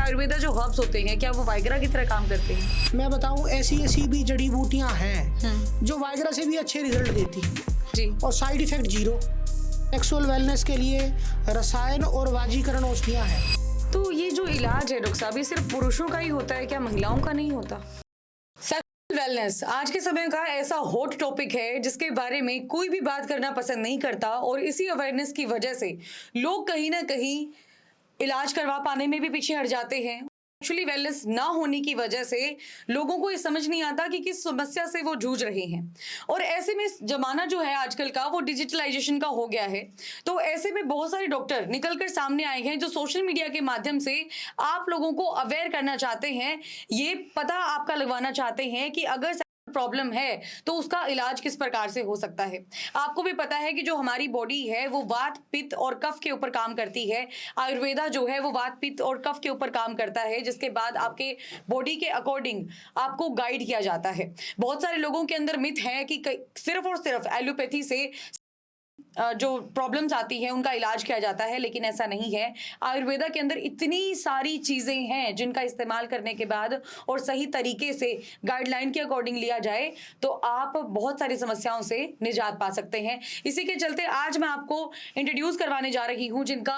आयुर्वेदा जो हर्ब्स होते हैं, क्या वो वाइग्रा की तरह काम करते हैं? मैं बताऊं, ऐसी ऐसी भी जड़ी बूटियां हैं जो वाइग्रा से भी अच्छे रिजल्ट देती हैं जी। और side effect zero. Sexual wellness के लिए रसायन और वाजीकरण औषधियां हैं। तो ये जो इलाज है डॉक्टर साहब, ये सिर्फ पुरुषों का ही होता है क्या, महिलाओं का नहीं होता? सेक्सुअल वेलनेस आज के समय का ऐसा हॉट टॉपिक है जिसके बारे में कोई भी बात करना पसंद नहीं करता, और इसी अवेयरनेस की वजह से लोग कहीं ना कहीं इलाज करवा पाने में भी पीछे हट जाते हैं। एक्चुअली वेलनेस ना होने की वजह से लोगों को ये समझ नहीं आता कि किस समस्या से वो जूझ रहे हैं, और ऐसे में जमाना जो है आजकल का वो डिजिटलाइजेशन का हो गया है। तो ऐसे में बहुत सारे डॉक्टर निकलकर सामने आए हैं जो सोशल मीडिया के माध्यम से आप लोगों को अवेयर करना चाहते हैं, ये पता आपका लगवाना चाहते हैं कि अगर प्रॉब्लम है तो उसका इलाज किस प्रकार से हो सकता है। आपको भी पता है कि जो हमारी बॉडी है वो वात, पित्त और कफ के ऊपर काम करती है। आयुर्वेदा जो है वो वात, पित्त और कफ के ऊपर काम करता है, जिसके बाद आपके बॉडी के अकॉर्डिंग आपको गाइड किया जाता है। बहुत सारे लोगों के अंदर मिथ है कि सिर्फ और सिर्फ एलोपैथी से जो प्रॉब्लम्स आती हैं उनका इलाज किया जाता है, लेकिन ऐसा नहीं है। आयुर्वेदा के अंदर इतनी सारी चीजें हैं जिनका इस्तेमाल करने के बाद और सही तरीके से गाइडलाइन के अकॉर्डिंग लिया जाए तो आप बहुत सारी समस्याओं से निजात पा सकते हैं। इसी के चलते आज मैं आपको इंट्रोड्यूस करवाने जा रही हूं जिनका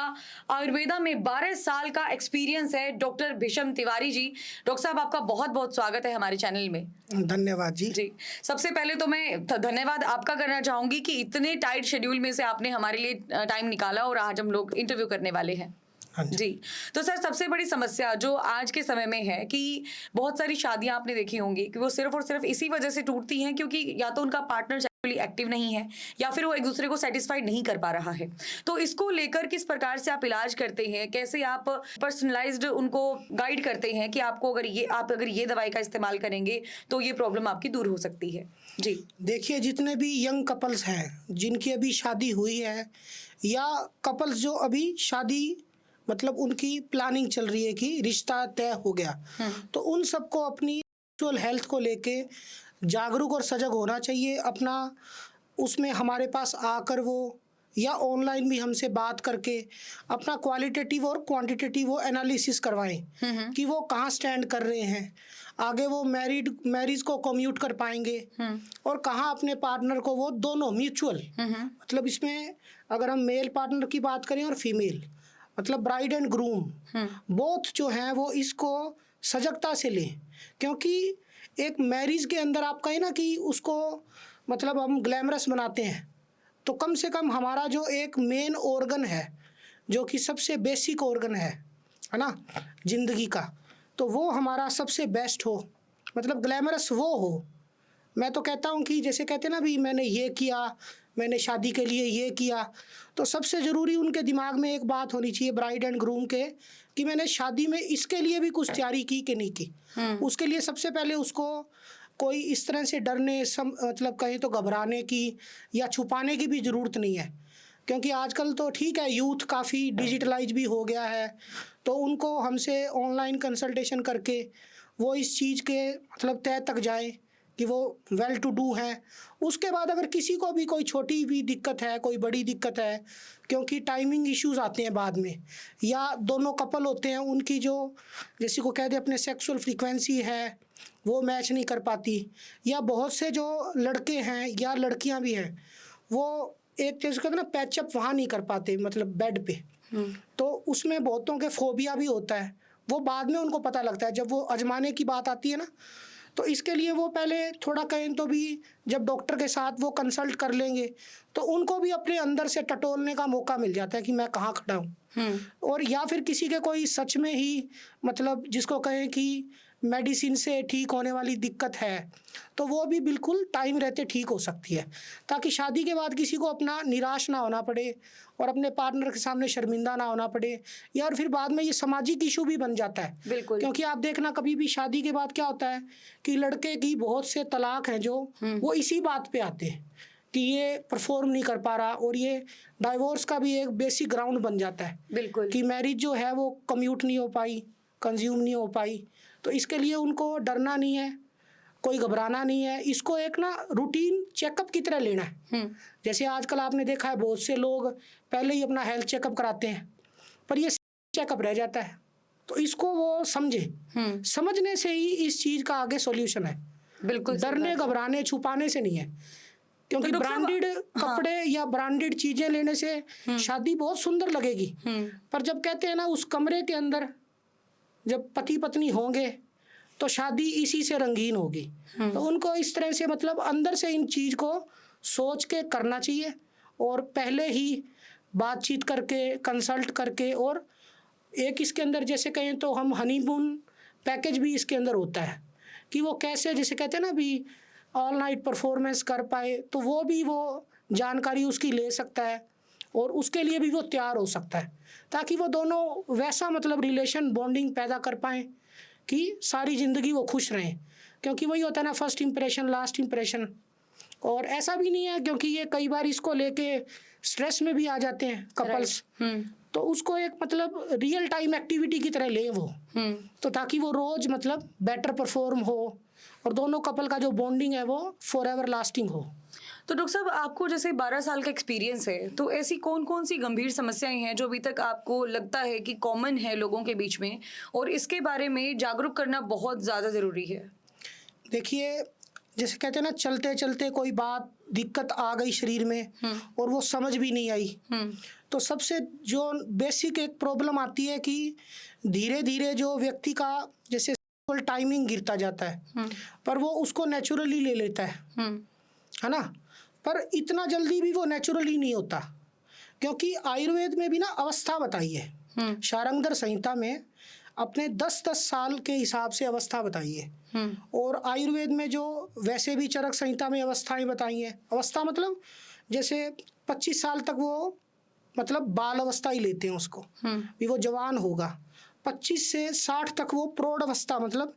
आयुर्वेदा में 12 साल का एक्सपीरियंस है, डॉक्टर भीषम तिवारी जी। डॉक्टर साहब, आपका बहुत बहुत स्वागत है हमारे चैनल में। धन्यवाद जी। जी, सबसे पहले तो मैं धन्यवाद आपका करना चाहूंगी कि इतने टाइट शेड्यूल में से आपने हमारे लिए टाइम निकाला और आज हम लोग इंटरव्यू करने वाले हैं। जी, तो सर, सबसे बड़ी समस्या जो आज के समय में है कि बहुत सारी शादियां आपने देखी होंगी कि वो सिर्फ और सिर्फ इसी वजह से टूटती हैं क्योंकि या तो उनका पार्टनर सेक्सुअली एक्टिव नहीं है या फिर वो एक दूसरे को सेटिस्फाइड नहीं कर पा रहा है। तो इसको लेकर किस प्रकार से आप इलाज करते हैं, कैसे आप पर्सनलाइज्ड उनको गाइड करते हैं कि आपको अगर ये दवाई का इस्तेमाल करेंगे तो ये प्रॉब्लम आपकी दूर हो सकती है? जी देखिए, जितने भी यंग कपल्स हैं जिनकी अभी शादी हुई है या कपल्स जो अभी शादी मतलब उनकी प्लानिंग चल रही है कि रिश्ता तय हो गया, तो उन सबको अपनी सेक्सुअल हेल्थ को लेके जागरूक और सजग होना चाहिए। अपना उसमें हमारे पास आकर वो या ऑनलाइन भी हमसे बात करके अपना क्वालिटेटिव और क्वांटिटेटिव वो एनालिसिस करवाएं कि वो कहाँ स्टैंड कर रहे हैं, आगे वो मैरिज को कम्यूट कर पाएंगे और कहाँ अपने पार्टनर को वो दोनों म्यूचुअल मतलब इसमें अगर हम मेल पार्टनर की बात करें और फीमेल मतलब ब्राइड एंड ग्रूम बोथ जो हैं वो इसको सजगता से लें, क्योंकि एक मैरिज के अंदर आप कहें ना कि उसको मतलब हम ग्लैमरस बनाते हैं, तो कम से कम हमारा जो एक मेन ऑर्गन है जो कि सबसे बेसिक ऑर्गन है ना जिंदगी का, तो वो हमारा सबसे बेस्ट हो, मतलब ग्लैमरस वो हो। मैं तो कहता हूँ कि जैसे कहते हैं ना भी मैंने ये किया, मैंने शादी के लिए ये किया, तो सबसे ज़रूरी उनके दिमाग में एक बात होनी चाहिए ब्राइड एंड ग्रूम के कि मैंने शादी में इसके लिए भी कुछ तैयारी की कि नहीं की। उसके लिए सबसे पहले उसको कोई इस तरह से डरने मतलब कहीं तो घबराने की या छुपाने की भी ज़रूरत नहीं है, क्योंकि आजकल तो ठीक है यूथ काफ़ी डिजिटलाइज भी हो गया है, तो उनको हमसे ऑनलाइन कंसल्टेशन करके वो इस चीज़ के मतलब तय तक जाए कि वो वेल टू डू हैं। उसके बाद अगर किसी को भी कोई छोटी भी दिक्कत है, कोई बड़ी दिक्कत है, क्योंकि टाइमिंग इश्यूज आते हैं बाद में, या दोनों कपल होते हैं उनकी जो जैसे को कह दे अपने सेक्सुअल फ्रीक्वेंसी है वो मैच नहीं कर पाती, या बहुत से जो लड़के हैं या लड़कियां भी हैं वो एक चीज़ कहते हैं ना पैचअप वहाँ नहीं कर पाते मतलब बेड पे, तो उसमें बहुतों के फोबिया भी होता है, वो बाद में उनको पता लगता है जब वो आजमाने की बात आती है ना। तो इसके लिए वो पहले थोड़ा कहें तो भी जब डॉक्टर के साथ वो कंसल्ट कर लेंगे तो उनको भी अपने अंदर से टटोलने का मौका मिल जाता है कि मैं कहाँ खड़ा हूँ। और या फिर किसी के कोई सच में ही मतलब जिसको कहें कि मेडिसिन से ठीक होने वाली दिक्कत है, तो वो भी बिल्कुल टाइम रहते ठीक हो सकती है, ताकि शादी के बाद किसी को अपना निराश ना होना पड़े और अपने पार्टनर के सामने शर्मिंदा ना होना पड़े, या फिर बाद में ये सामाजिक इशू भी बन जाता है। बिल्कुल, क्योंकि आप देखना कभी भी शादी के बाद क्या होता है कि लड़के की बहुत से तलाक हैं जो वो इसी बात पे आते हैं कि ये परफॉर्म नहीं कर पा रहा, और ये डाइवोर्स का भी एक बेसिक ग्राउंड बन जाता है। बिल्कुल कि मैरिज जो है वो कम्यूट नहीं हो पाई, कंज्यूम नहीं हो पाई, तो इसके लिए उनको डरना नहीं है, कोई घबराना नहीं है, इसको एक ना रूटीन चेकअप की तरह लेना है। जैसे आजकल आपने देखा है बहुत से लोग पहले ही अपना हेल्थ चेकअप कराते हैं पर ये चेकअप रह जाता है, तो इसको वो समझे, समझने से ही इस चीज का आगे सॉल्यूशन है। बिल्कुल सही डरने बात है। घबराने छुपाने से नहीं है, क्योंकि तो डॉक्टर साहब, ब्रांडेड कपड़े या ब्रांडेड चीजें लेने से शादी बहुत सुंदर लगेगी, पर जब कहते हैं ना उस कमरे के अंदर जब पति पत्नी होंगे तो शादी इसी से रंगीन होगी। तो उनको इस तरह से मतलब अंदर से इन चीज को सोच के करना चाहिए, और पहले ही बातचीत करके कंसल्ट करके, और एक इसके अंदर जैसे कहें तो हम हनीमून पैकेज भी इसके अंदर होता है कि वो कैसे, जैसे कहते हैं ना भी ऑल नाइट परफॉर्मेंस कर पाए, तो वो भी वो जानकारी उसकी ले सकता है और उसके लिए भी वो तैयार हो सकता है, ताकि वो दोनों वैसा मतलब रिलेशन बॉन्डिंग पैदा कर पाएँ कि सारी ज़िंदगी वो खुश रहें। क्योंकि वही होता है ना, फर्स्ट इम्प्रेशन लास्ट इम्प्रेशन। और ऐसा भी नहीं है, क्योंकि ये कई बार इसको लेके स्ट्रेस में भी आ जाते हैं कपल्स, तो उसको एक मतलब रियल टाइम एक्टिविटी की तरह लें वो, तो ताकि वो रोज मतलब बेटर परफॉर्म हो और दोनों कपल का जो बॉन्डिंग है वो फॉर एवर लास्टिंग हो। तो डॉक्टर साहब, आपको जैसे 12 साल का एक्सपीरियंस है, तो ऐसी कौन कौन सी गंभीर समस्याएं हैं जो अभी तक आपको लगता है कि कॉमन है लोगों के बीच में, और इसके बारे में जागरूक करना बहुत ज़्यादा ज़रूरी है? देखिए, जैसे कहते हैं ना, चलते चलते कोई बात दिक्कत आ गई शरीर में और वो समझ भी नहीं आई, तो सबसे जो बेसिक एक प्रॉब्लम आती है कि धीरे धीरे जो व्यक्ति का जैसे टाइमिंग गिरता जाता है, पर वो उसको नेचुरली ले लेता है ना, पर इतना जल्दी भी वो नेचुरली नहीं होता, क्योंकि आयुर्वेद में भी ना अवस्था बताई है, शारंगधर संहिता में अपने 10-10 साल के हिसाब से अवस्था बताई है, और आयुर्वेद में जो वैसे भी चरक संहिता में अवस्थाएं बताई हैं। अवस्था मतलब जैसे 25 साल तक वो मतलब बाल अवस्था ही लेते हैं उसको, भी वो जवान होगा, 25 से 60 तक वो प्रौढ़ अवस्था, मतलब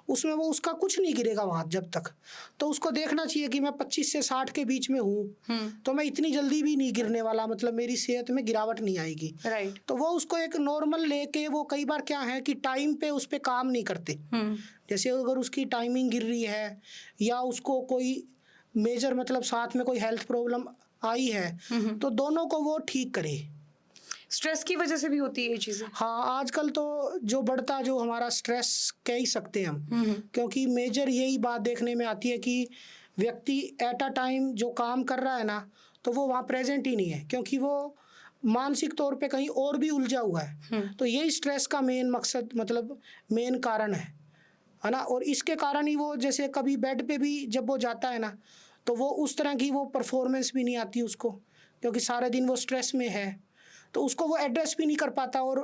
उसमें वो उसका कुछ नहीं गिरेगा वहाँ जब तक, तो उसको देखना चाहिए कि मैं 25 से 60 के बीच में हूँ, तो मैं इतनी जल्दी भी नहीं गिरने वाला, मतलब मेरी सेहत में गिरावट नहीं आएगी। राइट। तो वो उसको एक नॉर्मल लेके, वो कई बार क्या है कि टाइम पे उस पे काम नहीं करते, जैसे अगर उसकी टाइमिंग गिर रही है या उसको कोई मेजर मतलब साथ में कोई हेल्थ प्रॉब्लम आई है, तो दोनों को वो ठीक करे। स्ट्रेस की वजह से भी होती है ये चीज़ें? हाँ, आजकल तो जो बढ़ता जो हमारा स्ट्रेस कह ही सकते हैं हम, क्योंकि मेजर यही बात देखने में आती है कि व्यक्ति एट अ टाइम जो काम कर रहा है ना, तो वो वहाँ प्रेजेंट ही नहीं है, क्योंकि वो मानसिक तौर पे कहीं और भी उलझा हुआ है। तो यही स्ट्रेस का मेन मकसद मतलब मेन कारण है ना, और इसके कारण ही वो जैसे कभी बेड पे भी जब वो जाता है ना, तो वो उस तरह की वो परफॉर्मेंस भी नहीं आती उसको, क्योंकि सारे दिन वो स्ट्रेस में है, तो उसको वो एड्रेस भी नहीं कर पाता, और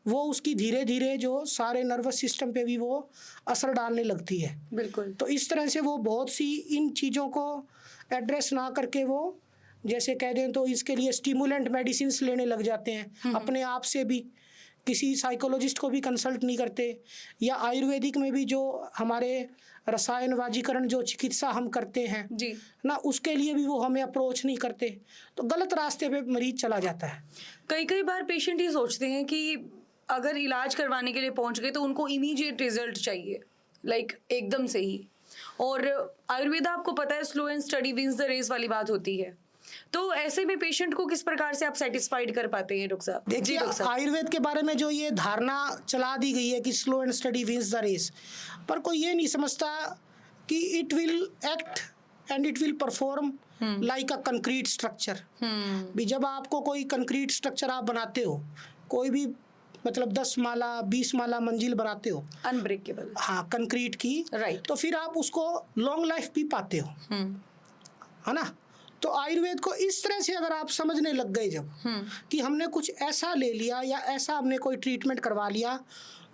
वो उसकी धीरे धीरे जो सारे नर्वस सिस्टम पे भी वो असर डालने लगती है। बिल्कुल। तो इस तरह से वो बहुत सी इन चीज़ों को एड्रेस ना करके वो जैसे कह दें तो इसके लिए स्टिमुलेंट मेडिसिन लेने लग जाते हैं, अपने आप से भी, किसी साइकोलॉजिस्ट को भी कंसल्ट नहीं करते, या आयुर्वेदिक में भी जो हमारे रसायन वाजीकरण जो चिकित्सा हम करते हैं जी ना, उसके लिए भी वो हमें अप्रोच नहीं करते, तो गलत रास्ते पे मरीज चला जाता है। कई बार पेशेंट ये सोचते हैं कि अगर इलाज करवाने के लिए पहुंच गए तो उनको इमीडिएट रिजल्ट चाहिए, लाइक एकदम से ही, और आयुर्वेदा आपको पता है slow and steady wins the race वाली बात होती है, तो ऐसे में पेशेंट को किस प्रकार से आप सेटिस्फाइड कर पाते हैं डॉक्टर साहब? देखिए, आयुर्वेद के बारे में जो ये धारणा चला दी गई है कि slow and steady wins the race, पर कोई ये नहीं समझता कि it will act and it will perform like a concrete structure. भी जब आपको कोई कंक्रीट स्ट्रक्चर आप बनाते हो, कोई भी मतलब 10 माला 20 माला मंजिल बनाते हो अनब्रेकेबल, हाँ, कंक्रीट की, राइट, तो फिर आप उसको लॉन्ग लाइफ भी पाते हो, है ना। तो आयुर्वेद को इस तरह से अगर आप समझने लग गए जब कि हमने कुछ ऐसा ले लिया या ऐसा हमने कोई ट्रीटमेंट करवा लिया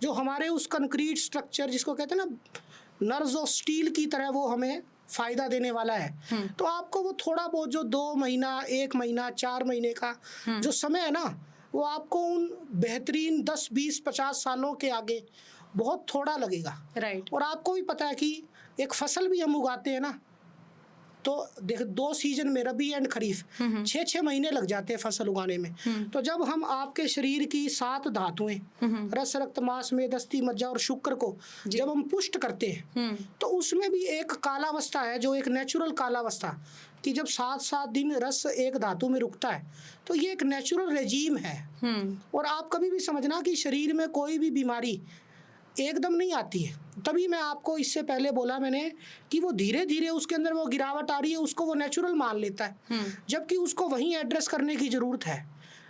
जो हमारे उस कंक्रीट स्ट्रक्चर जिसको कहते हैं ना नर्व्स ऑफ स्टील की तरह वो हमें फायदा देने वाला है, तो आपको वो थोड़ा बहुत जो 2 महीना 1 महीना 4 महीने का जो समय है ना, वो आपको उन बेहतरीन 10 20 50 सालों के आगे बहुत थोड़ा लगेगा। राइट। और आपको भी पता है कि एक फसल भी हम उगाते हैं ना, तो देख 2 सीजन में, रबी एंड खरीफ, 6-6 महीने लग जाते हैं फसल उगाने में। तो जब हम आपके शरीर की 7 धातुएं, रस, रक्त, मांस, मेद, अस्थि, मज्जा और शुक्र को जब हम पुष्ट करते हैं, तो उसमें भी एक कालावस्था है, जो एक नेचुरल कालावस्था, कि जब 7-7 दिन रस एक धातु में रुकता है, तो ये एक नेचुरल रेजीम है। और आप कभी भी समझना कि शरीर में कोई भी बीमारी एकदम नहीं आती है। तभी मैं आपको इससे पहले बोला मैंने कि वो धीरे धीरे उसके अंदर वो गिरावट आ रही है, उसको वो नेचुरल मान लेता है, जबकि उसको वहीं एड्रेस करने की ज़रूरत है।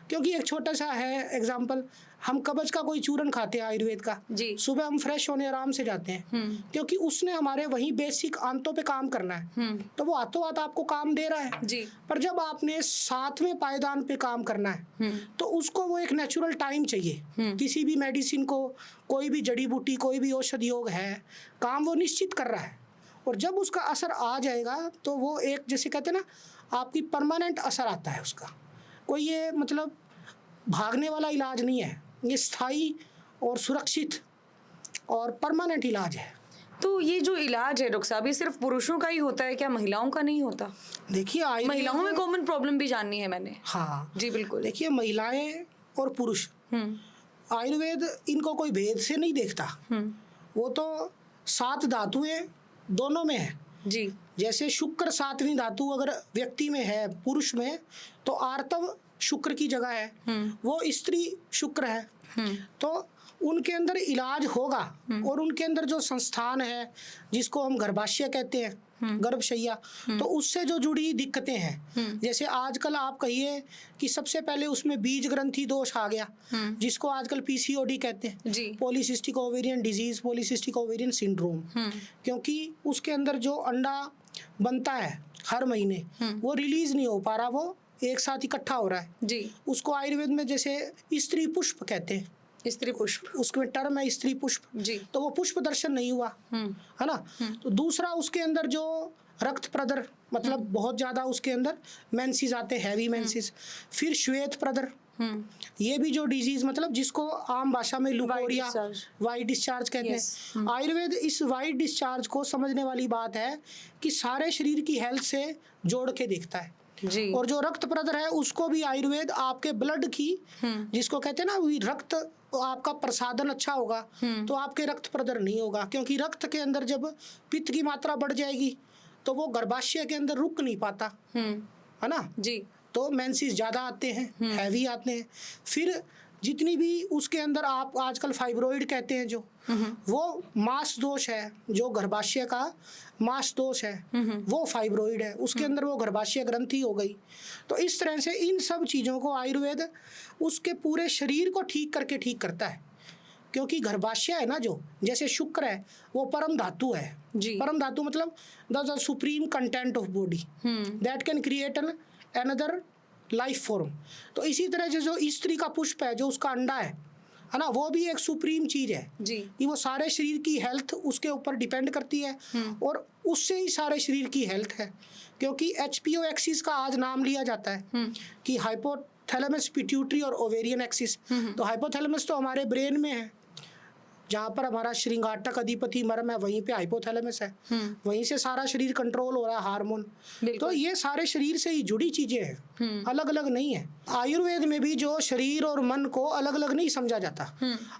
क्योंकि एक छोटा सा है एग्जाम्पल, हम कब्ज का कोई चूरन खाते हैं आयुर्वेद का, सुबह हम फ्रेश होने आराम से जाते हैं, क्योंकि उसने हमारे वहीं बेसिक आंतों पे काम करना है, तो वो हाथों हाथ आपको काम दे रहा है जी। पर जब आपने 7वें पायदान पे काम करना है, तो उसको वो एक नेचुरल टाइम चाहिए। किसी भी मेडिसिन को, कोई भी जड़ी बूटी, कोई भी औषधि योग है, काम वो निश्चित कर रहा है, और जब उसका असर आ जाएगा तो वो एक, जैसे कहते हैं ना, आपकी परमानेंट असर आता है उसका। कोई ये मतलब भागने वाला इलाज नहीं है, ये स्थायी और सुरक्षित और परमानेंट इलाज है। तो ये जो इलाज है डॉक्टर साहब, ये सिर्फ पुरुषों का ही होता है क्या, महिलाओं का नहीं होता? देखिए महिलाओं में कॉमन प्रॉब्लम भी जाननी है मैंने। हाँ जी बिल्कुल। देखिए, महिलाएं और पुरुष, आयुर्वेद इनको कोई भेद से नहीं देखता। वो तो 7 धातुएं दोनों में है जी। जैसे शुक्र 7वीं धातु अगर व्यक्ति में है, पुरुष में, तो आर्तव शुक्र की जगह है, वो स्त्री शुक्र है, तो उनके अंदर इलाज होगा। और उनके अंदर जो संस्थान है, जिसको हम गर्भाशय कहते हैं, गर्भशैया, तो उससे जो जुड़ी दिक्कतें हैं, जैसे आजकल आप कहिए कि सबसे पहले उसमें बीज ग्रंथि दोष आ गया, जिसको आजकल पीसीओडी कहते हैं, polycystic ovarian disease, polycystic ovarian syndrome, क्योंकि उसके अंदर जो अंडा बनता है हर महीने, वो रिलीज नहीं हो पा रहा, वो एक साथ इकट्ठा हो रहा है जी। उसको आयुर्वेद में जैसे स्त्री पुष्प कहते हैं, स्त्री पुष्प, उसमें टर्म है स्त्री पुष्प जी। तो वो पुष्प दर्शन नहीं हुआ, है ना। तो दूसरा, उसके अंदर जो रक्त प्रदर, मतलब बहुत ज्यादा उसके अंदर मेंसेस आते हैं, हैवी मेंसेस। फिर श्वेत प्रदर, ये भी जो डिजीज, मतलब जिसको आम भाषा में लुकोरिया, वाइट डिस्चार्ज कहते हैं। आयुर्वेद इस वाइट डिस्चार्ज को समझने वाली बात है कि सारे शरीर की हेल्थ से जोड़ के देखता है जी। और जो रक्त प्रदर है, उसको भी आयुर्वेद आपके ब्लड की, जिसको कहते हैं ना, रक्त आपका प्रसादन अच्छा होगा तो आपके रक्त प्रदर नहीं होगा, क्योंकि रक्त के अंदर जब पित्त की मात्रा बढ़ जाएगी तो वो गर्भाशय के अंदर रुक नहीं पाता, है ना जी। तो मेंसेस ज्यादा आते हैं, हैवी आते हैं। फिर जितनी भी उसके अंदर आप आजकल फाइब्रोइड कहते हैं, जो वो मांस दोष है, जो गर्भाशय का मांस दोष है, वो फाइब्रोइड है, उसके अंदर वो गर्भाशय ग्रंथि हो गई। तो इस तरह से इन सब चीज़ों को आयुर्वेद उसके पूरे शरीर को ठीक करके ठीक करता है, क्योंकि गर्भाशय है ना, जो जैसे शुक्र है, वो परम धातु है जी। परम धातु मतलब the supreme content of body that can create an another life form. तो इसी तरह से जो स्त्री का पुष्प है, जो उसका अंडा है ना, वो भी एक सुप्रीम चीज है जी। कि वो सारे शरीर की हेल्थ उसके ऊपर डिपेंड करती है, और उससे ही सारे शरीर की हेल्थ है। क्योंकि HPO एक्सिस का आज नाम लिया जाता है कि हाइपोथैलेमस, पिट्यूटरी और ओवेरियन एक्सिस। तो हाइपोथैलेमस तो हमारे ब्रेन में है, जहाँ पर हमारा श्रृंगाटक अधिपति मर्म है, वहीं पे हाइपोथैलेमस है, वहीं से सारा शरीर कंट्रोल हो रहा है, हार्मोन। तो ये सारे शरीर से ही जुड़ी चीजें हैं, अलग अलग नहीं है। आयुर्वेद में भी जो शरीर और मन को अलग अलग नहीं समझा जाता।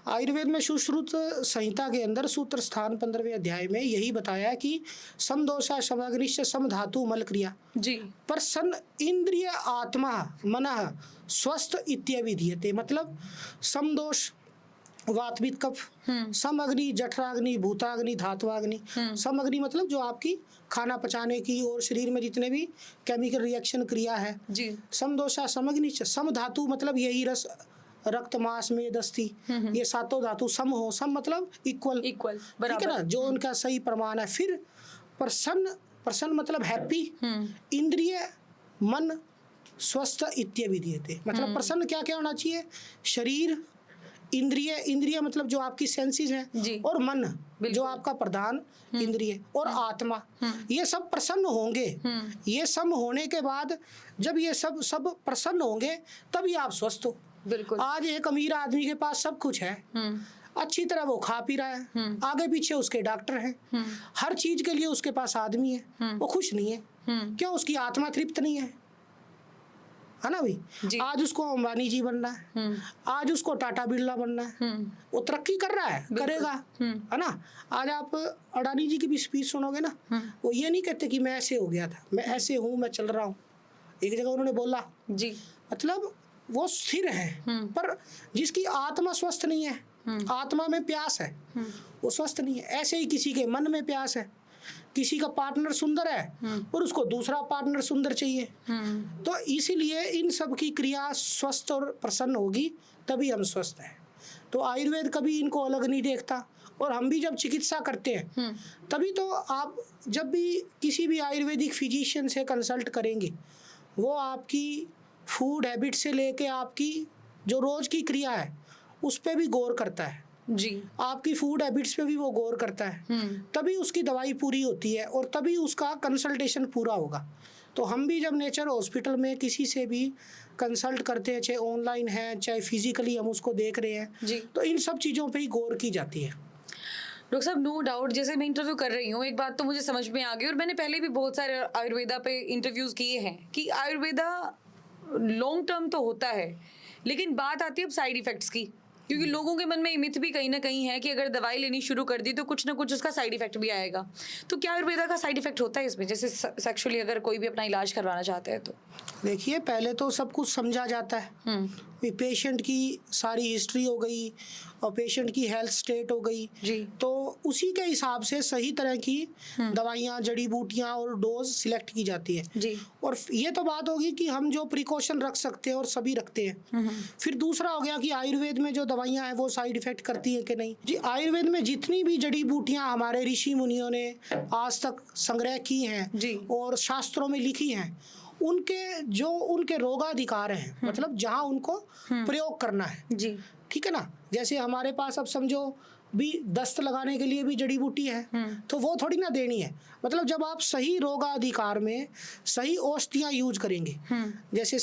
आयुर्वेद में सुश्रुत संहिता के अंदर सूत्र स्थान 15वें अध्याय में यही बताया है कि समदोषा समग्निश्च समधातु मल क्रिया जी, पर सन इंद्रिय आत्मा मनः स्वस्थ इत्यभिधीयते। मतलब समदोष वातपित्त कफ, सम अग्नि जठराग्नि भूताग्नि धात्वाग्नि। सम अग्नि मतलब जो आपकी खाना पचाने की और शरीर में जितने भी केमिकल रिएक्शन क्रिया है जी। समदोषा समग्नि, सम धातु मतलब यही रस रक्त मांस मेद अस्थि, ये 7 धातु सम हो। सम मतलब इक्वल, ठीक है ना, जो उनका सही प्रमाण है। फिर प्रसन्न, प्रसन्न मतलब हैप्पी, इंद्रिय मन स्वस्थ इत्यभिधीयते। मतलब प्रसन्न क्या क्या होना चाहिए, शरीर, इंद्रिय, इंद्रिय मतलब जो आपकी सेंसेस हैं, और मन जो आपका प्रधान इंद्रिय, और आत्मा, ये सब प्रसन्न होंगे। ये सब होने के बाद जब ये सब प्रसन्न होंगे तभी आप स्वस्थ हो। बिल्कुल। आज एक अमीर आदमी के पास सब कुछ है, अच्छी तरह वो खा पी रहा है, आगे पीछे उसके डॉक्टर हैं, हर चीज के लिए उसके पास आदमी है, वो खुश नहीं है। क्यों? उसकी आत्मा तृप्त नहीं है ना भाई? जी। आज उसको अंबानी जी बनना है, आज उसको टाटा बिरला बनना है, वो तरक्की कर रहा है, करेगा, है ना? आज आप अडानी जी की भी स्पीच सुनोगे ना, वो ये नहीं कहते कि मैं ऐसे हो गया था, मैं ऐसे हूँ, मैं चल रहा हूँ। एक जगह उन्होंने बोला, जी, मतलब वो स्थिर है, पर जिसकी आत्मा स्वस्थ नहीं है, आत्मा में प्यास है, वो स्वस्थ नहीं है। ऐसे ही किसी के मन में प्यास है, किसी का पार्टनर सुंदर है और उसको दूसरा पार्टनर सुंदर चाहिए, तो इसीलिए इन सब की क्रिया स्वस्थ और प्रसन्न होगी, तभी हम स्वस्थ हैं। तो आयुर्वेद कभी इनको अलग नहीं देखता। और हम भी जब चिकित्सा करते हैं तभी तो आप जब भी किसी भी आयुर्वेदिक फिजिशियन से कंसल्ट करेंगे, वो आपकी फूड हैबिट से लेके आपकी जो रोज की क्रिया है उस पर भी गौर करता है। जी, आपकी फूड हैबिट्स पे भी वो गौर करता है, तभी उसकी दवाई पूरी होती है और तभी उसका कंसल्टेशन पूरा होगा। तो हम भी जब नेचर हॉस्पिटल में किसी से भी कंसल्ट करते हैं, चाहे ऑनलाइन है चाहे फिजिकली हम उसको देख रहे हैं, जी। तो इन सब चीज़ों पे ही गौर की जाती है। डॉक्टर साहब, नो डाउट, जैसे मैं इंटरव्यू कर रही हूँ, एक बात तो मुझे समझ में आ गई, और मैंने पहले भी बहुत सारे आयुर्वेदा पे इंटरव्यूज किए हैं कि आयुर्वेदा लॉन्ग टर्म तो होता है, लेकिन बात आती है अब साइड इफेक्ट्स की, क्योंकि लोगों के मन में ये मिथ भी कहीं ना कहीं है कि अगर दवाई लेनी शुरू कर दी तो कुछ ना कुछ उसका साइड इफेक्ट भी आएगा। तो क्या आयुर्वेदा का साइड इफेक्ट होता है इसमें, जैसे सेक्सुअली अगर कोई भी अपना इलाज करवाना चाहते हैं तो? देखिए, पहले तो सब कुछ समझा जाता है, पेशेंट की सारी हिस्ट्री हो गई और पेशेंट की हेल्थ स्टेट हो गई, जी, तो उसी के हिसाब से सही तरह की दवाइयाँ, जड़ी बूटियाँ और डोज सिलेक्ट की जाती है। जी, और ये तो बात होगी कि हम जो प्रिकॉशन रख सकते हैं और सभी रखते हैं। फिर दूसरा हो गया कि आयुर्वेद में जो दवाइयाँ हैं वो साइड इफेक्ट करती हैं कि नहीं। जी, आयुर्वेद में जितनी भी जड़ी बूटियाँ हमारे ऋषि मुनियों ने आज तक संग्रह की हैं जी, और शास्त्रों में लिखी हैं, उनके रोगाधिकार हैं, मतलब जहाँ उनको प्रयोग करना है, जी, ठीक है ना। जैसे हमारे पास अब समझो भी दस्त लगाने के लिए भी जड़ी बूटी है, तो वो थोड़ी ना देनी है। मतलब जब आप सही रोगाधिकार में सही औषधियाँ यूज करेंगे, जैसे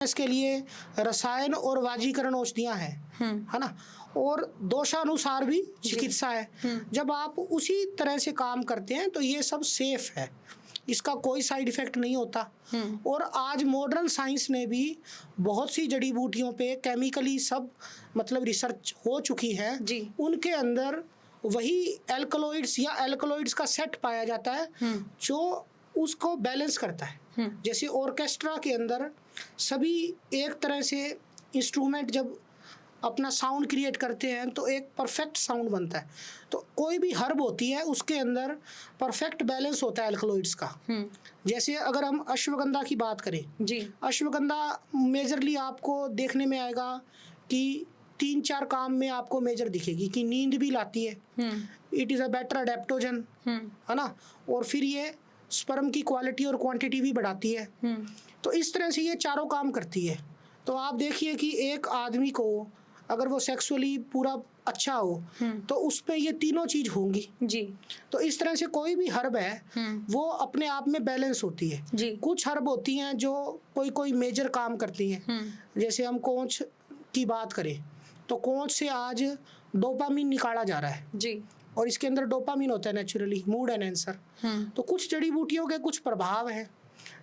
इसके लिए रसायन और वाजीकरण औषधियाँ हैं, है ना, और दोषानुसार भी चिकित्सा है। जब आप उसी तरह से काम करते हैं तो ये सब सेफ है, इसका कोई साइड इफेक्ट नहीं होता। और आज मॉडर्न साइंस ने भी बहुत सी जड़ी बूटियों पे केमिकली सब मतलब रिसर्च हो चुकी है, जी, उनके अंदर वही एल्कलॉइड्स या एल्कलॉइड्स का सेट पाया जाता है जो उसको बैलेंस करता है। जैसे ऑर्केस्ट्रा के अंदर सभी एक तरह से इंस्ट्रूमेंट जब अपना साउंड क्रिएट करते हैं तो एक परफेक्ट साउंड बनता है। तो कोई भी हर्ब होती है उसके अंदर परफेक्ट बैलेंस होता है एल्कलॉइड्स का। जैसे अगर हम अश्वगंधा की बात करें, जी, अश्वगंधा मेजरली आपको देखने में आएगा कि 3-4 काम में आपको मेजर दिखेगी कि नींद भी लाती है, इट इज़ अ बेटर अडेप्टोजन, है ना, और फिर ये स्पर्म की क्वालिटी और क्वांटिटी भी बढ़ाती है। तो इस तरह से ये चारों काम करती है। तो आप देखिए कि एक आदमी को अगर वो सेक्सुअली पूरा अच्छा हो तो उस पे ये तीनों चीज होंगी। जी, तो इस तरह से कोई भी हर्ब है वो अपने आप में बैलेंस होती है। जी, कुछ हर्ब होती हैं जो कोई मेजर काम करती हैं। जैसे हम कोंच की बात करें तो कोंच से आज डोपामिन निकाला जा रहा है, जी, और इसके अंदर डोपामिन होता है नेचुरली, मूड एनहेंसर। तो कुछ जड़ी बूटियों के कुछ प्रभाव हैं।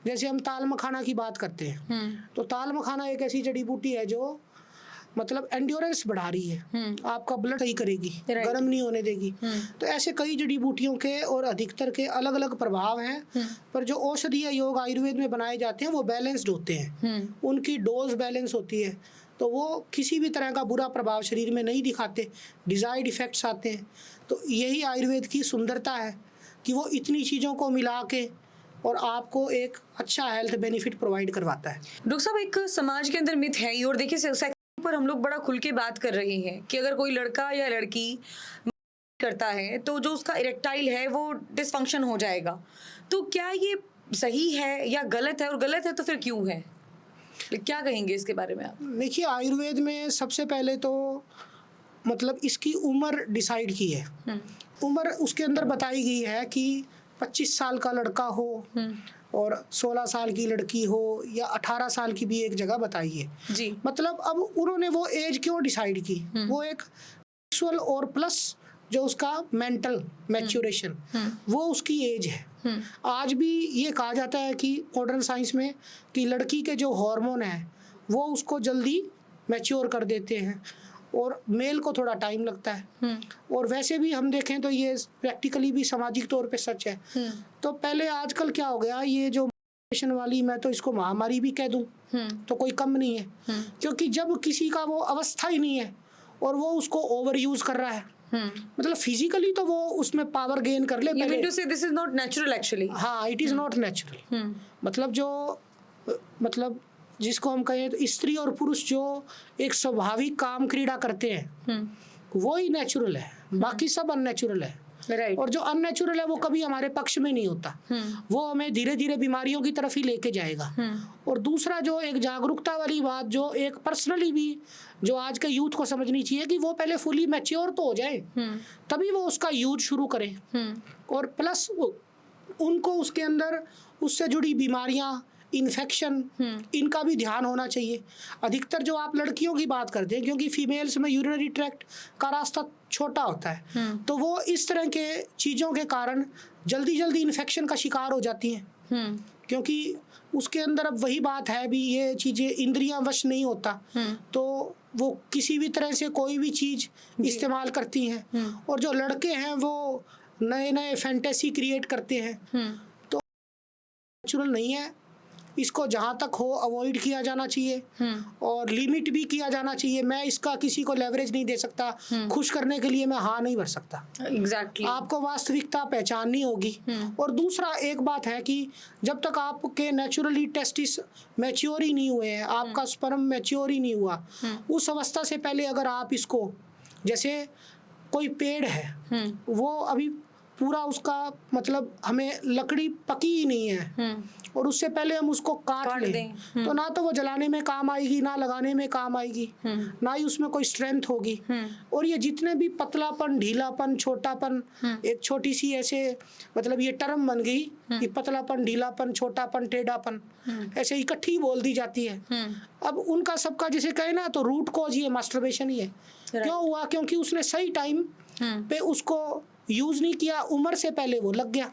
जैसे हम ताल मखाना की बात करते हैं तो ताल मखाना एक ऐसी जड़ी बूटी है जो मतलब एंड्योरेंस बढ़ा रही है, आपका ब्लड सही करेगी, गर्म नहीं होने देगी। तो ऐसे कई जड़ी बूटियों के और अधिकतर के अलग अलग प्रभाव हैं, पर जो औषधीय योग आयुर्वेद में बनाए जाते हैं वो बैलेंस्ड होते हैं, उनकी डोज बैलेंस होती है, तो वो किसी भी तरह का बुरा प्रभाव शरीर में नहीं दिखाते, डिजायर्ड इफेक्ट्स आते हैं। तो यही आयुर्वेद की सुंदरता है कि वो इतनी चीज़ों को मिला के और आपको एक अच्छा हेल्थ बेनिफिट प्रोवाइड करवाता है। डॉक्टर साहब, एक समाज के अंदर मिथ है ये, और देखिए सेक्स पर हम लोग बड़ा खुल के बात कर रहे हैं कि अगर कोई लड़का या लड़की करता है तो जो उसका इरेक्टाइल है वो डिसफंक्शन हो जाएगा। तो क्या ये सही है या गलत है, और गलत है तो फिर क्यों है? क्या कहेंगे इसके बारे में आप? देखिए, आयुर्वेद में सबसे पहले तो मतलब इसकी उम्र डिसाइड की है। उम्र उसके अंदर बताई गई है कि 25 साल का लड़का हो और 16 साल की लड़की हो या 18 साल की भी एक जगह बताई है। जी, मतलब अब उन्होंने वो एज क्यों डिसाइड की, वो एक सेक्सुअल और प्लस जो उसका मेंटल मैच्योरेशन, वो उसकी एज है। आज भी ये कहा जाता है कि मॉडर्न साइंस में कि लड़की के जो हार्मोन है वो उसको जल्दी मैच्योर कर देते हैं और मेल को थोड़ा टाइम लगता है। और वैसे भी हम देखें तो ये प्रैक्टिकली भी सामाजिक तौर पे सच है। तो पहले आजकल क्या हो गया, ये जो वाली, मैं तो इसको महामारी भी कह दूं तो कोई कम नहीं है, क्योंकि जब किसी का वो अवस्था ही नहीं है और वो उसको ओवर यूज कर रहा है, मतलब फिजिकली तो वो उसमें पावर गेन कर ले You पहले। mean to say this is not natural actually? हाँ, इट इज नॉट नेचुरल। मतलब जो मतलब जिसको हम कहें तो स्त्री और पुरुष जो एक स्वाभाविक काम क्रीड़ा करते हैं वो ही नेचुरल है, बाकी सब अननेचुरल है। Right. और जो अननेचुरल है वो कभी हमारे पक्ष में नहीं होता, वो हमें धीरे धीरे बीमारियों की तरफ ही लेके जाएगा। और दूसरा जो एक जागरूकता वाली बात जो एक पर्सनली भी जो आज के यूथ को समझनी चाहिए कि वो पहले फुली मैच्योर तो हो जाए, तभी वो उसका यूज शुरू करें। और प्लस उनको उसके अंदर उससे जुड़ी बीमारियां, इन्फेक्शन, इनका भी ध्यान होना चाहिए। अधिकतर जो आप लड़कियों की बात करते हैं, क्योंकि फीमेल्स में यूरिनरी ट्रैक्ट का रास्ता छोटा होता है, तो वो इस तरह के चीज़ों के कारण जल्दी जल्दी इन्फेक्शन का शिकार हो जाती हैं, क्योंकि उसके अंदर अब वही बात है भी, ये चीज़ें इंद्रियां वश नहीं होता, तो वो किसी भी तरह से कोई भी चीज़ इस्तेमाल करती हैं। और जो लड़के हैं वो नए नए फैंटेसी क्रिएट करते हैं, तो नेचुरल नहीं है। इसको जहाँ तक हो अवॉइड किया जाना चाहिए और लिमिट भी किया जाना चाहिए। मैं इसका किसी को लेवरेज नहीं दे सकता, खुश करने के लिए मैं हाँ नहीं भर सकता। Exactly. आपको वास्तविकता पहचाननी होगी। और दूसरा एक बात है कि जब तक आपके नेचुरली टेस्टिस मैच्योर ही नहीं हुए हैं, आपका स्पर्म मैच्योर ही नहीं हुआ, उस अवस्था से पहले अगर आप इसको, जैसे कोई पेड़ है वो अभी पूरा उसका मतलब हमें लकड़ी पकी ही नहीं है और उससे पहले हम उसको काट लें, तो ना तो वो जलाने में काम आएगी, ना लगाने में काम आएगी, ना ही उसमें कोई स्ट्रेंथ होगी। और ये जितने भी पतलापन, ढीलापन, छोटापन, एक छोटी सी ऐसे मतलब ये टर्म बन गई कि पतलापन, ढीलापन, छोटापन, टेढ़ापन, ऐसे इकट्ठी बोल दी जाती है। अब उनका सबका जैसे कहे ना तो रूट कॉज ये मास्टरबेशन ही है। क्यों हुआ? क्योंकि उसने सही टाइम पे उसको यूज नहीं किया, उम्र से पहले वो लग गया,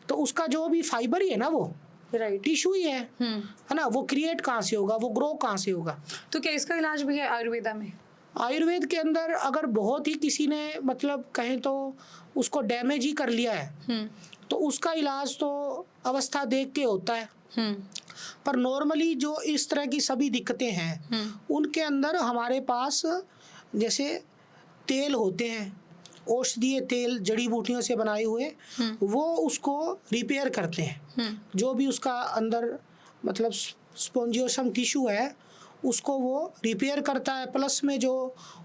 तो उसका जो भी फाइबर ही है ना वो टिश्यू ही है ना, वो क्रिएट कहाँ से होगा, वो ग्रो कहाँ से होगा। तो क्या इसका इलाज भी है आयुर्वेदा में? आयुर्वेद के अंदर अगर बहुत ही किसी ने मतलब कहें तो उसको डैमेज ही कर लिया है तो उसका इलाज तो अवस्था देख के होता है। पर नॉर्मली जो इस तरह की सभी दिक्कतें हैं उनके अंदर हमारे पास जैसे तेल होते हैं, औषधीय तेल जड़ी बूटियों से बनाए हुए, वो उसको रिपेयर करते हैं। जो भी उसका अंदर मतलब स्पोंजियोसम टिश्यू है उसको वो रिपेयर करता है। प्लस में जो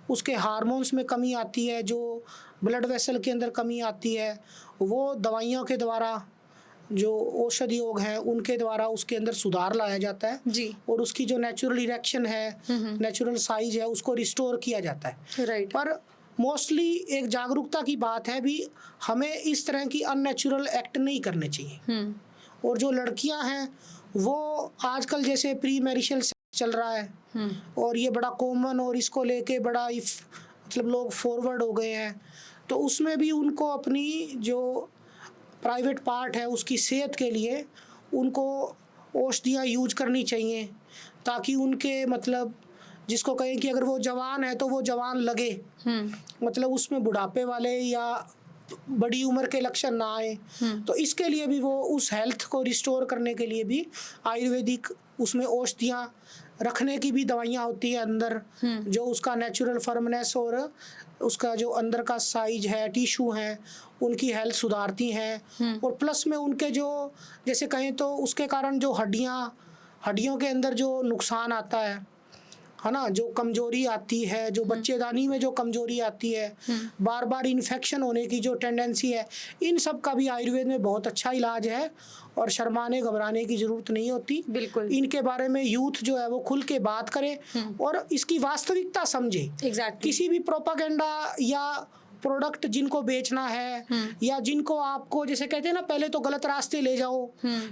उसके हार्मोन्स में कमी आती है, जो ब्लड वेसल के अंदर कमी आती है, वो दवाइयों के द्वारा, जो औषधि योग हैं उनके द्वारा उसके अंदर सुधार लाया जाता है जी। और उसकी जो नेचुरल इरेक्शन है, नेचुरल साइज है, उसको रिस्टोर किया जाता है। राइट। पर मोस्टली एक जागरूकता की बात है भी, हमें इस तरह की अननेचुरल एक्ट नहीं करने चाहिए। और जो लड़कियां हैं वो आजकल जैसे प्री मैरिशल चल रहा है और ये बड़ा कॉमन और इसको लेके बड़ा मतलब लोग फॉरवर्ड हो गए हैं, तो उसमें भी उनको अपनी जो प्राइवेट पार्ट है उसकी सेहत के लिए उनको औषधियाँ यूज करनी चाहिए, ताकि उनके मतलब जिसको कहें कि अगर वो जवान है तो वो जवान लगे, मतलब उसमें बुढ़ापे वाले या बड़ी उम्र के लक्षण ना आए। तो इसके लिए भी वो उस हेल्थ को रिस्टोर करने के लिए भी आयुर्वेदिक उसमें औषधियाँ रखने की भी दवाइयाँ होती है अंदर, जो उसका नेचुरल फर्मनेस और उसका जो अंदर का साइज है, टिश्यू है, उनकी हेल्थ सुधारती हैं। और प्लस में उनके जो जैसे कहें तो उसके कारण जो हड्डियों के अंदर जो नुकसान आता है ना, जो कमजोरी आती है, जो बच्चेदानी में जो कमजोरी आती है, बार बार इन्फेक्शन होने की जो टेंडेंसी है, इन सब का भी आयुर्वेद में बहुत अच्छा इलाज है और शर्माने घबराने की जरूरत नहीं होती। बिल्कुल। इनके बारे में यूथ जो है वो खुल के बात करे और इसकी वास्तविकता समझे। Exactly. किसी भी प्रोपागेंडा या प्रोडक्ट जिनको बेचना है या जिनको आपको जैसे कहते हैं ना, पहले तो गलत रास्ते ले जाओ,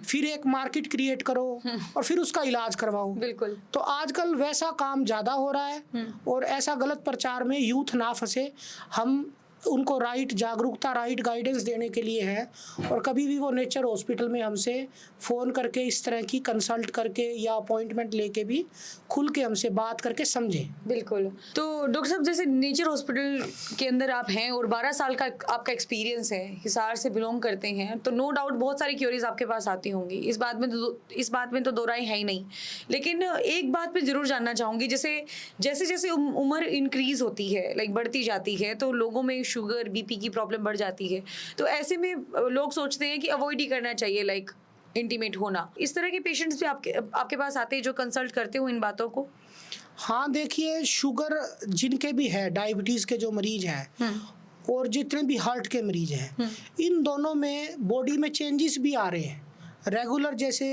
फिर एक मार्केट क्रिएट करो और फिर उसका इलाज करवाओ। बिल्कुल। तो आजकल वैसा काम ज़्यादा हो रहा है और ऐसा गलत प्रचार में यूथ ना फंसे। हम उनको राइट जागरूकता, राइट गाइडेंस देने के लिए है। और कभी भी वो नेचर हॉस्पिटल में हमसे फ़ोन करके इस तरह की कंसल्ट करके या अपॉइंटमेंट लेके भी खुल के हमसे बात करके समझें। बिल्कुल। तो डॉक्टर साहब, जैसे नेचर हॉस्पिटल के अंदर आप हैं और 12 साल का आपका एक्सपीरियंस है, हिसार से बिलोंग करते हैं, तो नो डाउट बहुत सारी क्यूरीज आपके पास आती होंगी। इस बात में तो दो राय है ही नहीं। लेकिन एक बात मैं ज़रूर जानना चाहूँगी, जैसे जैसे उम्र इंक्रीज होती है, लाइक बढ़ती जाती है, तो लोगों में शुगर, बीपी की प्रॉब्लम बढ़ जाती है। तो ऐसे में लोग सोचते हैं कि अवॉइड ही करना चाहिए, लाइक इंटीमेट होना। इस तरह के पेशेंट्स भी आपके पास आते हैं जो कंसल्ट करते हो इन बातों को? हाँ, देखिए, शुगर जिनके भी है, डायबिटीज़ के जो मरीज हैं और जितने भी हार्ट के मरीज हैं, इन दोनों में बॉडी में चेंजेस भी आ रहे हैं रेगुलर। जैसे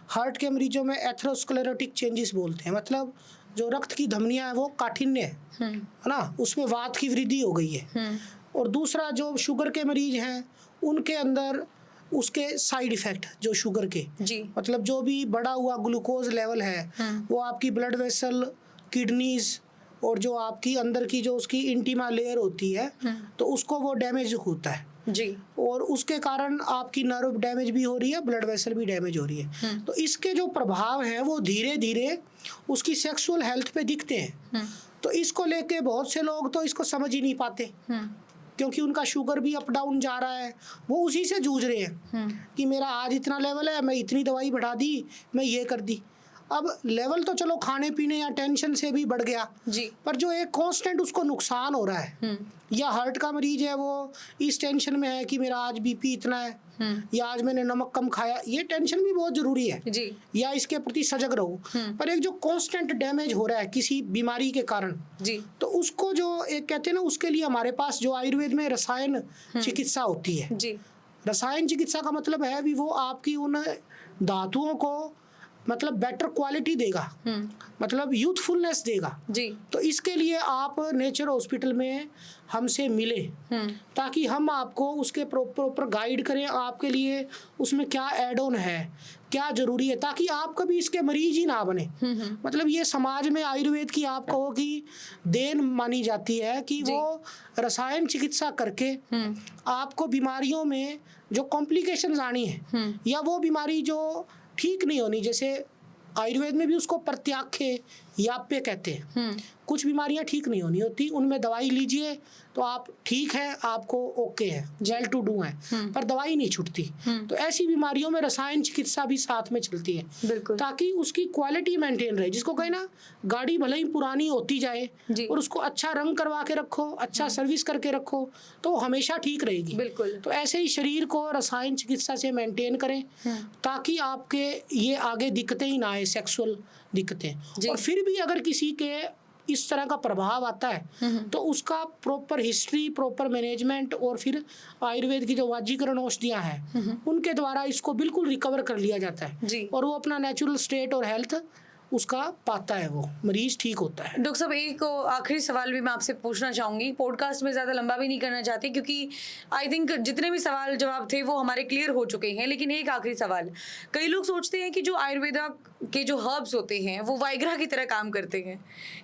हार्ट के मरीजों में एथेरोस्क्लेरोटिक चेंजेस बोलते हैं, मतलब जो रक्त की धमनियां है वो काठिन्य है ना, उसमें वात की वृद्धि हो गई है। और दूसरा, जो शुगर के मरीज हैं उनके अंदर उसके साइड इफ़ेक्ट जो शुगर के, जी। मतलब जो भी बढ़ा हुआ ग्लूकोज लेवल है वो आपकी ब्लड वेसल, किडनीज और जो आपकी अंदर की जो उसकी इंटीमा लेयर होती है तो उसको वो डैमेज होता है जी। और उसके कारण आपकी नर्व डैमेज भी हो रही है, ब्लड वेसल भी डैमेज हो रही है। तो इसके जो प्रभाव हैं वो धीरे धीरे उसकी सेक्सुअल हेल्थ पे दिखते हैं। तो इसको लेके बहुत से लोग तो इसको समझ ही नहीं पाते क्योंकि उनका शुगर भी अप डाउन जा रहा है, वो उसी से जूझ रहे हैं कि मेरा आज इतना लेवल है, मैं इतनी दवाई बढ़ा दी, मैं ये कर दी। अब लेवल तो चलो खाने पीने या टेंशन से भी बढ़ गया जी। पर जो एक कांस्टेंट उसको नुकसान हो रहा है, या हार्ट का मरीज है वो इस टेंशन में है कि मेरा आज बीपी इतना है या आज मैंने नमक कम खाया, ये टेंशन भी बहुत जरूरी है जी। या इसके प्रति सजग रहो। पर एक जो कांस्टेंट डैमेज हो रहा है किसी बीमारी के कारण जी। तो उसको जो एक कहते हैं ना, उसके लिए हमारे पास जो आयुर्वेद में रसायन चिकित्सा होती है। जी। रसायन चिकित्सा का मतलब है भी वो आपकी उन धातुओं को मतलब बेटर क्वालिटी देगा, मतलब यूथफुलनेस देगा। जी। तो इसके लिए आप नेचर हॉस्पिटल में हमसे मिले ताकि हम आपको उसके प्रॉपर गाइड करें, आपके लिए उसमें क्या एड ऑन है, क्या जरूरी है, ताकि आप कभी इसके मरीज ही ना बने। मतलब ये समाज में आयुर्वेद की आप कहो कि देन मानी जाती है कि वो रसायन चिकित्सा करके आपको बीमारियों में जो कॉम्प्लिकेशंस आनी है या वो बीमारी जो ठीक नहीं होनी, जैसे आयुर्वेद में भी उसको प्रत्याख्य याप्य कहते हैं। कुछ बीमारियां ठीक नहीं होनी होती, उनमें दवाई लीजिए तो आप ठीक है, आपको ओके है, वेल टू डू है, पर दवाई नहीं छूटती। तो ऐसी बीमारियों में रसायन चिकित्सा भी साथ में चलती है बिल्कुल। ताकि उसकी क्वालिटी मेंटेन रहे। जिसको कहे ना, गाड़ी भले ही पुरानी होती जाए और उसको अच्छा रंग करवा के रखो, अच्छा सर्विस करके रखो तो हमेशा ठीक रहेगी। बिल्कुल। तो ऐसे ही शरीर को रसायन चिकित्सा से मेंटेन करें ताकि आपके ये आगे दिक्कतें ही ना आए, सेक्सुअल दिक्कतें। और फिर भी अगर किसी के इस तरह का प्रभाव आता है तो उसका प्रॉपर हिस्ट्री, प्रॉपर मैनेजमेंट और फिर आयुर्वेद की जो वाजीकरण औषधियां हैं उनके द्वारा इसको बिल्कुल रिकवर कर लिया जाता है जी। और वो अपना नेचुरल स्टेट और हेल्थ उसका पाता है, वो मरीज ठीक होता है। डॉक्टर साहब, एक आखिरी सवाल भी मैं आपसे पूछना चाहूँगी। पॉडकास्ट में ज़्यादा लंबा भी नहीं करना चाहती क्योंकि आई थिंक जितने भी सवाल जवाब थे वो हमारे क्लियर हो चुके हैं। लेकिन एक आखिरी सवाल, कई लोग सोचते हैं कि जो आयुर्वेदा के जो हर्ब्स होते हैं वो वाइग्रा की तरह काम करते हैं।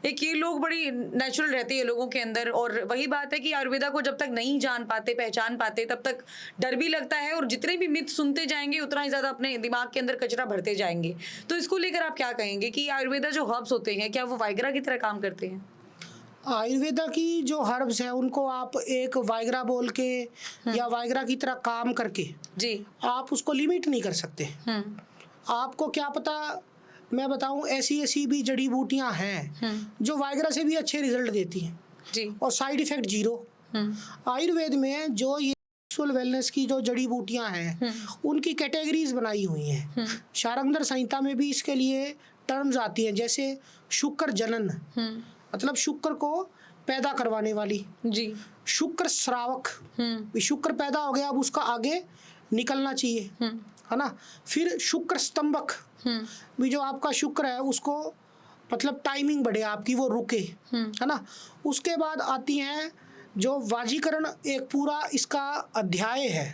एक ये लोग बड़ी नेचुरल रहती है लोगों के अंदर, और वही बात है कि आयुर्वेदा को जब तक नहीं जान पाते, पहचान पाते, तब तक डर भी लगता है और जितने भी मिथ सुनते जाएंगे उतना ही ज़्यादा अपने दिमाग के अंदर कचरा भरते जाएंगे। तो इसको लेकर आप क्या कहेंगे कि आयुर्वेदा जो हर्ब्स होते हैं क्या वो वाइग्रा की तरह काम करते हैं? आयुर्वेदा की जो हर्ब्स हैं उनको आप एक वाइग्रा बोल के या वाइग्रा की तरह काम करके जी। आप उसको लिमिट नहीं कर सकते। आपको क्या पता, मैं बताऊं, ऐसी ऐसी भी जड़ी बूटियां हैं जो वाइग्रा से भी अच्छे रिजल्ट देती हैं जी। और साइड इफेक्ट जीरो। आयुर्वेद में जो ये सेक्सुअल वेलनेस की जो जड़ी बूटियां हैं उनकी कैटेगरीज बनाई हुई हैं। शारंगधर संहिता में भी इसके लिए टर्म्स आती हैं, जैसे शुक्र जनन, मतलब शुक्र को पैदा करवाने वाली। जी। शुक्र श्रावक, शुक्र पैदा हो गया, अब उसका आगे निकलना चाहिए, है ना। फिर शुक्र स्तंभक, भी जो आपका शुक्र है उसको मतलब टाइमिंग बढ़े आपकी, वो रुके, है ना। उसके बाद आती हैं जो वाजीकरण, एक पूरा इसका अध्याय है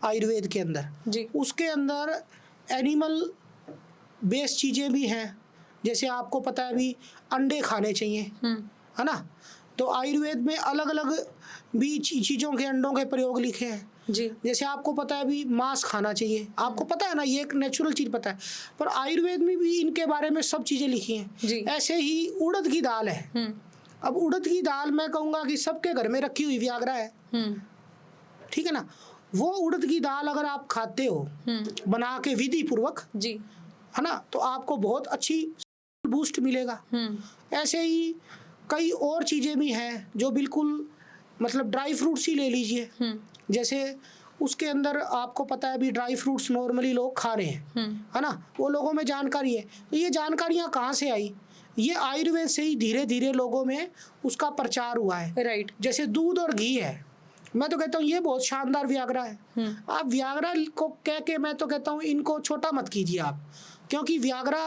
आयुर्वेद के अंदर जी। उसके अंदर एनिमल बेस्ड चीज़ें भी हैं, जैसे आपको पता है अभी अंडे खाने चाहिए, है ना। तो आयुर्वेद में अलग अलग भी चीज़ों के, अंडों के प्रयोग लिखे हैं। जी जैसे आपको पता है अभी मांस खाना चाहिए, आपको पता है ना, ये एक नेचुरल चीज़ पता है, पर आयुर्वेद में भी इनके बारे में सब चीज़ें लिखी जी। हैं। ऐसे ही उड़द की दाल है। अब उड़द की दाल मैं कहूँगा कि सबके घर में रखी हुई व्याग्रा है, ठीक है ना। वो उड़द की दाल अगर आप खाते हो बना के विधि पूर्वक, जी, है ना, तो आपको बहुत अच्छी बूस्ट मिलेगा। ऐसे ही कई और चीज़ें भी हैं जो बिल्कुल, मतलब ड्राई फ्रूट्स ही ले लीजिए। जैसे उसके अंदर आपको पता है अभी ड्राई फ्रूट्स नॉर्मली लोग खा रहे हैं, है ना, वो लोगों में जानकारी है। तो ये जानकारियाँ कहाँ से आई? ये आयुर्वेद से ही धीरे धीरे लोगों में उसका प्रचार हुआ है। राइट। जैसे दूध और घी है, मैं तो कहता हूँ ये बहुत शानदार व्याग्रा है। आप व्याग्रा को कह के, मैं तो कहता हूँ इनको छोटा मत कीजिए आप, क्योंकि व्याग्रा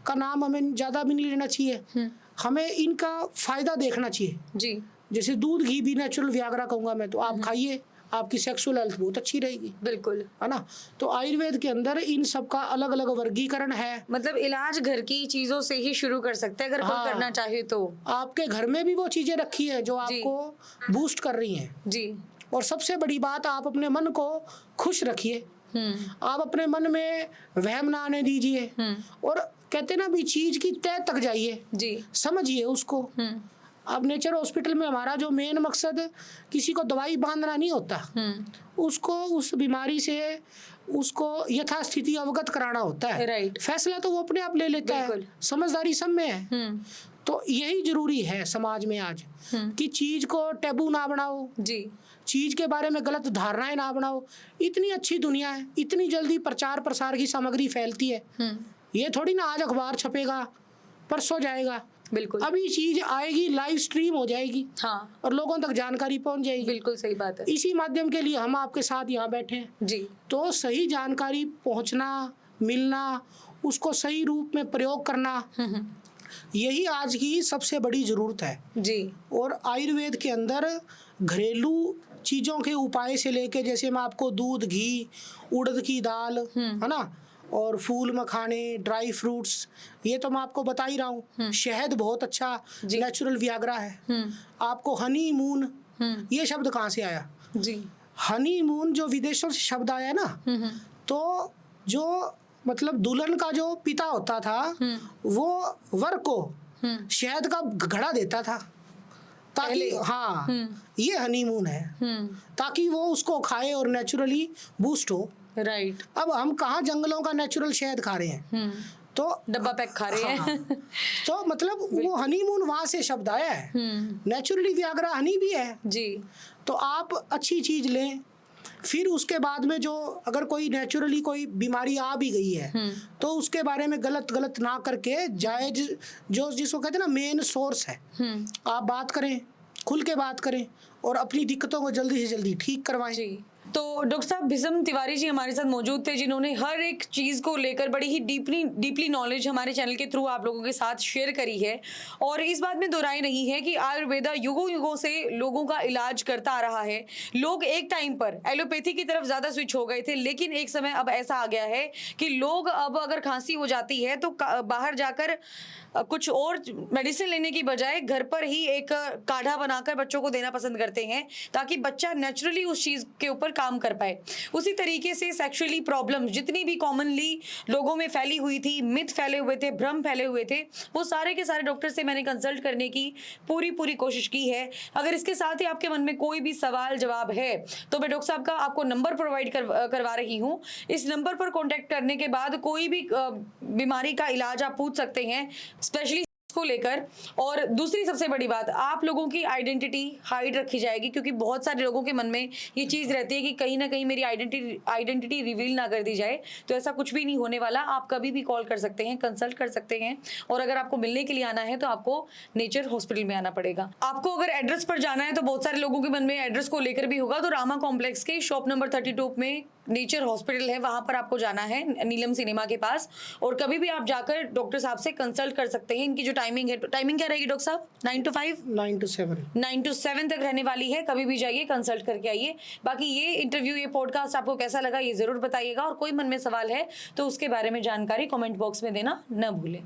का नाम हमें ज़्यादा भी नहीं लेना चाहिए, हमें इनका फ़ायदा देखना चाहिए। जी, जैसे दूध घी भी नेचुरल व्याग्रा कहूँगा मैं, तो आप खाइए, आपकी सेक्सुअल हेल्थ बहुत अच्छी रहेगी, बिल्कुल, है ना। तो आयुर्वेद के अंदर इन सब का अलग अलग वर्गीकरण है। मतलब इलाज घर की चीजों से ही शुरू कर सकते हैं अगर कोई हाँ। करना चाहे तो। आपके घर में भी वो चीज़ें रखी है जो आपको बूस्ट कर रही हैं। जी, और सबसे बड़ी बात, आप अपने मन को खुश रखिए, आप अपने मन में वहम ना आने दीजिए, और कहते ना भी चीज़ की तह तक जाइए, जी, समझिए उसको। अब नेचर हॉस्पिटल में हमारा जो मेन मकसद किसी को दवाई बांधना नहीं होता, उसको उस बीमारी से उसको यथास्थिति अवगत कराना होता है। राइट। फैसला तो वो अपने आप ले लेता है, बिल्कुल। समझदारी सब में है। तो यही जरूरी है समाज में आज, कि चीज को टैबू ना बनाओ, जी, चीज के बारे में गलत धारणाएं ना बनाओ। इतनी अच्छी दुनिया है, इतनी जल्दी प्रचार प्रसार की सामग्री फैलती है। ये थोड़ी ना आज अखबार छपेगा परसों जाएगा, बिल्कुल, अभी चीज आएगी, लाइव स्ट्रीम हो जाएगी, हाँ, और लोगों तक जानकारी पहुंच जाएगी। बिल्कुल सही बात है। इसी माध्यम के लिए हम आपके साथ यहाँ बैठे हैं। जी, तो सही जानकारी पहुंचना, मिलना, उसको सही रूप में प्रयोग करना, यही आज की सबसे बड़ी जरूरत है। जी, और आयुर्वेद के अंदर घरेलू चीज़ों के उपाय से लेके, जैसे मैं आपको दूध घी, उड़द की दाल, है ना, और फूल मखाने, ड्राई फ्रूट्स, ये तो मैं आपको बता ही रहा हूँ। शहद बहुत अच्छा नेचुरल व्याग्रा है। आपको हनी मून, ये शब्द कहाँ से आया? जी, हनी मून जो विदेशों से शब्द आया ना, तो जो मतलब दुल्हन का जो पिता होता था, वो वर को शहद का घड़ा देता था, ताकि हाँ, ये हनीमून है, ताकि वो उसको खाए और नेचुरली बूस्ट हो। राइट। अब हम कहाँ जंगलों का नेचुरल शहद खा रहे हैं, तो डब्बा पैक खा रहे हैं। तो मतलब वो हनीमून वहां से शब्द आया है। नेचुरली व्याग्रा हनी भी है। जी, तो आप अच्छी चीज लें, फिर उसके बाद में जो अगर कोई नेचुरली कोई बीमारी आ भी गई है, तो उसके बारे में गलत ना करके जायज, जो जिसको कहते हैं ना मेन सोर्स है, आप बात करें, खुल के बात करें, और अपनी दिक्कतों को जल्दी से जल्दी ठीक करवाएं। जी। तो डॉक्टर साहब भिसम तिवारी जी हमारे साथ मौजूद थे, जिन्होंने हर एक चीज को लेकर बड़ी ही डीपली नॉलेज हमारे चैनल के थ्रू आप लोगों के साथ शेयर करी है। और इस बात में दो राय नहीं है कि आयुर्वेदा युगों से लोगों का इलाज करता आ रहा है। लोग एक टाइम पर एलोपैथी की तरफ ज्यादा स्विच हो गए थे, लेकिन एक समय अब ऐसा आ गया है कि लोग अब अगर खांसी हो जाती है तो बाहर जाकर कुछ और मेडिसिन लेने की बजाय घर पर ही एक काढ़ा बनाकर बच्चों को देना पसंद करते हैं, ताकि बच्चा नेचुरली उस चीज के ऊपर काम कर पाए। उसी तरीके से सेक्सुअली प्रॉब्लम्स जितनी भी कॉमनली लोगों में फैली हुई थी, मिथ फैले हुए थे, भ्रम फैले हुए थे, वो सारे के सारे डॉक्टर से मैंने कंसल्ट करने की पूरी कोशिश की है। अगर इसके साथ ही आपके मन में कोई भी सवाल जवाब है तो मैं डॉक्टर साहब का आपको नंबर प्रोवाइड करवा रही हूँ। इस नंबर पर कॉन्टेक्ट करने के बाद कोई भी बीमारी का इलाज आप पूछ सकते हैं, स्पेशली को लेकर। और दूसरी सबसे बड़ी बात, आप लोगों की आइडेंटिटी हाइड रखी जाएगी, क्योंकि बहुत सारे लोगों के मन में ये चीज रहती है कि कहीं ना कहीं मेरी आइडेंटिटी रिवील ना कर दी जाए। तो ऐसा कुछ भी नहीं होने वाला। आप कभी भी कॉल कर सकते हैं, कंसल्ट कर सकते हैं, और अगर आपको मिलने के लिए आना है तो आपको नेचर हॉस्पिटल में आना पड़ेगा। आपको अगर एड्रेस पर जाना है तो बहुत सारे लोगों के मन में एड्रेस को लेकर भी होगा, तो रामा कॉम्प्लेक्स के शॉप नंबर 32 में नेचर हॉस्पिटल है, वहां पर आपको जाना है, नीलम सिनेमा के पास। और कभी भी आप जाकर डॉक्टर साहब से कंसल्ट कर सकते हैं। इनकी जो टाइमिंग है, टाइमिंग क्या रहेगी डॉक्टर साहब? 9 to 5, 9 to 7 तक रहने वाली है। कभी भी जाइए, कंसल्ट करके आइए। बाकी ये इंटरव्यू, ये पॉडकास्ट आपको कैसा लगा ये जरूर बताइएगा, और कोई मन में सवाल है तो उसके बारे में जानकारी कमेंट बॉक्स में देना न भूलें।